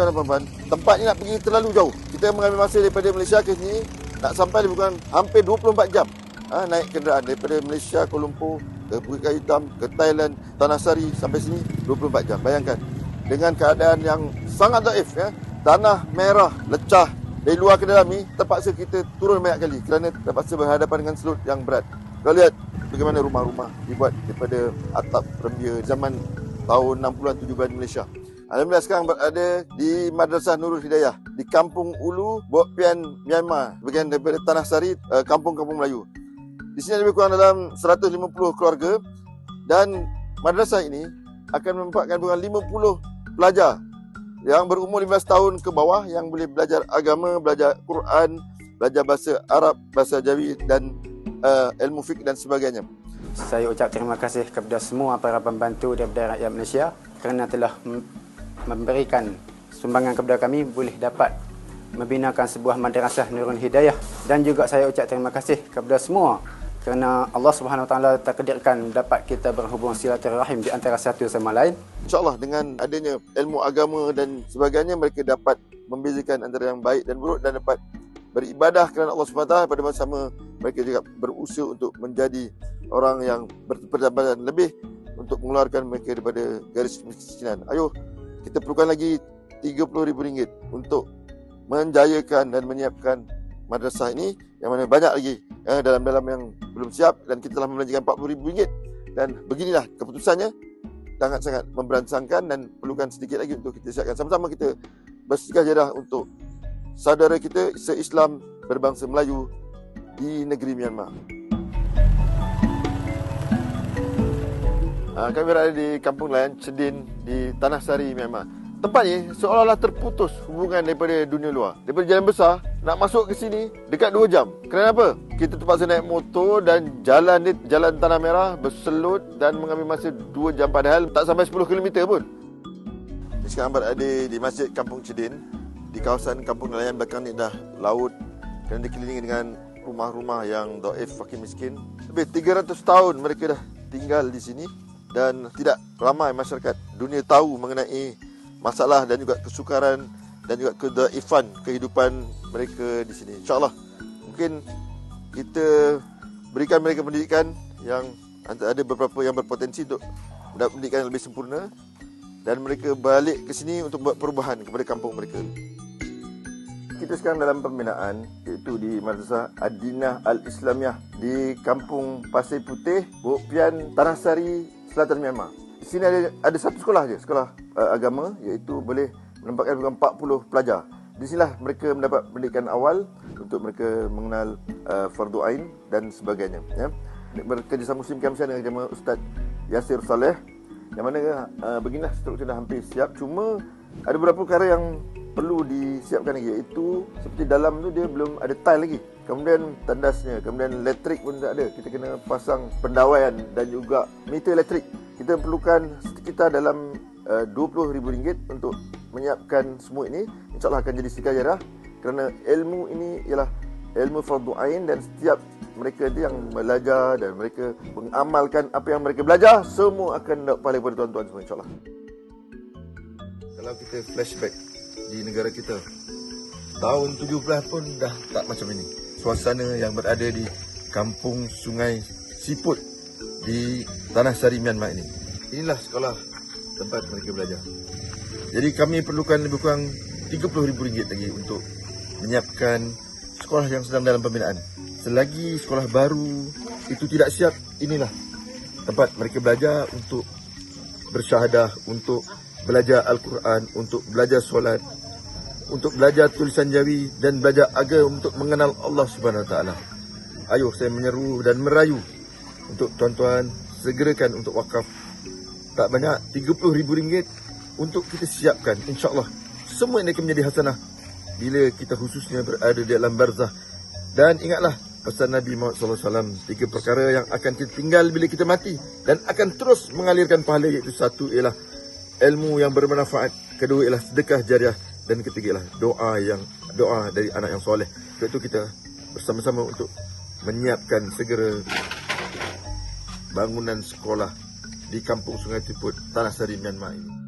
tuan-tuan dan puan-puan, tempat ni nak pergi terlalu jauh. Kita mengambil masa daripada Malaysia ke sini, nak sampai lebih kurang hampir 24 jam. Naik kenderaan daripada Malaysia, Kuala Lumpur, ke Bukit Kayu Hitam, ke Thailand, Tanah Sari, sampai sini 24 jam. Bayangkan, dengan keadaan yang sangat daif, tanah merah, lecah. Dari luar ke dalam ni, terpaksa kita turun banyak kali kerana terpaksa berhadapan dengan selut yang berat. Kita lihat bagaimana rumah-rumah dibuat daripada atap rembia zaman tahun 60-an 70-an di Malaysia. Alhamdulillah sekarang berada di Madrasah Nurul Hidayah di Kampung Ulu, Bok Pian, Myanmar, bahagian daripada Tanah Sari, kampung-kampung Melayu. Di sini lebih kurang dalam 150 keluarga dan madrasah ini akan menempatkan kurang 50 pelajar yang berumur 15 tahun ke bawah yang boleh belajar agama, belajar Quran, belajar bahasa Arab, bahasa Jawi dan ilmu fiqh dan sebagainya. Saya ucap terima kasih kepada semua para pembantu daripada rakyat Malaysia kerana telah memberikan sumbangan kepada kami boleh dapat membinakan sebuah madrasah Nurul Hidayah, dan juga saya ucap terima kasih kepada semua kerana Allah Subhanahu Wa Taala takdirkan dapat kita berhubung silaturahim di antara satu sama lain. InsyaAllah dengan adanya ilmu agama dan sebagainya, mereka dapat membezakan antara yang baik dan buruk dan dapat beribadah kerana Allah Subhanahu Wa Taala. Pada masa sama mereka juga berusaha untuk menjadi orang yang berpendapatan lebih untuk mengeluarkan mereka daripada garis kemiskinan. Ayuh, kita perlukan lagi RM30,000 untuk menjayakan dan menyiapkan madrasah ini, yang mana banyak lagi dalam-dalam yang belum siap, dan kita telah membelanjakan RM40,000, dan beginilah keputusannya. Sangat-sangat memberansangkan dan perlukan sedikit lagi untuk kita siapkan. Sama-sama kita bersikap jadah untuk saudara kita se-Islam berbangsa Melayu di negeri Myanmar. Kami berada di Kampung Nelayan Cedin di Tanah Sari, Myanmar. Tempat ni seolah-olah terputus hubungan daripada dunia luar. Daripada jalan besar, nak masuk ke sini dekat 2 jam. Kenapa? Kita terpaksa naik motor dan jalan ni, jalan tanah merah, berselut dan mengambil masa 2 jam, padahal tak sampai 10 km pun. Sekarang berada di Masjid Kampung Cedin, di kawasan Kampung Nelayan. Belakang ni dah laut dan dikelilingi dengan rumah-rumah yang dhaif, fakir miskin. Lebih 300 tahun mereka dah tinggal di sini dan tidak ramai masyarakat dunia tahu mengenai masalah dan juga kesukaran dan juga kedaifan kehidupan mereka di sini. InsyaAllah mungkin kita berikan mereka pendidikan yang ada beberapa yang berpotensi untuk mendapat pendidikan yang lebih sempurna, dan mereka balik ke sini untuk buat perubahan kepada kampung mereka. Kita sekarang dalam pembinaan, iaitu di Madrasah Ad-Dinah Al-Islamiyah di Kampung Pasir Putih, Bok Pian, Tanah Sari, Selatan Myanmar. Di sini ada satu sekolah je, sekolah agama, iaitu boleh menempatkan 40 pelajar. Di sinilah mereka mendapat pendidikan awal untuk mereka mengenal fardu ain dan sebagainya. Bekerjasama Muslim Camp sana dengan Ustaz Yasir Saleh, yang mana beginilah struktur dah hampir siap. Cuma ada beberapa perkara yang perlu disiapkan lagi, iaitu seperti dalam tu dia belum ada tile lagi, kemudian tandasnya, kemudian elektrik pun tak ada. Kita kena pasang pendawaian dan juga meter elektrik. Kita perlukan sekitar dalam RM20,000 untuk menyiapkan semua ini. InsyaAllah akan jadi sedekah jarah, kerana ilmu ini ialah ilmu fardu ain, dan setiap mereka yang belajar dan mereka mengamalkan apa yang mereka belajar, semua akan dapat pahala kepada tuan-tuan semua, insyaAllah. Kalau kita flashback di negara kita, tahun 70 pun dah tak macam ini. Suasana yang berada di Kampung Sungai Siput di Tanah Sari, Myanmar ini. Inilah sekolah tempat mereka belajar. Jadi kami perlukan lebih kurang RM30,000 lagi untuk menyiapkan sekolah yang sedang dalam pembinaan. Selagi sekolah baru itu tidak siap, inilah tempat mereka belajar untuk bersyahadah, untuk belajar Al-Quran, untuk belajar solat, untuk belajar tulisan Jawi dan belajar agama, untuk mengenal Allah Subhanahu Wa Taala. Ayuh, saya menyeru dan merayu untuk tuan-tuan segerakan untuk wakaf. Tak banyak, RM30,000 untuk kita siapkan. InsyaAllah semua ini akan menjadi hasanah bila kita khususnya berada di alam barzah. Dan ingatlah pesan Nabi Muhammad SAW, 3 perkara yang akan kita tinggal bila kita mati dan akan terus mengalirkan pahala, iaitu satu ialah ilmu yang bermanfaat, kedua ialah sedekah jariah, dan ketiga ialah doa dari anak yang soleh. Sebab itu kita bersama-sama untuk menyiapkan segera bangunan sekolah di Kampung Sungai Siput, Tanah Sari, Myanmar ini.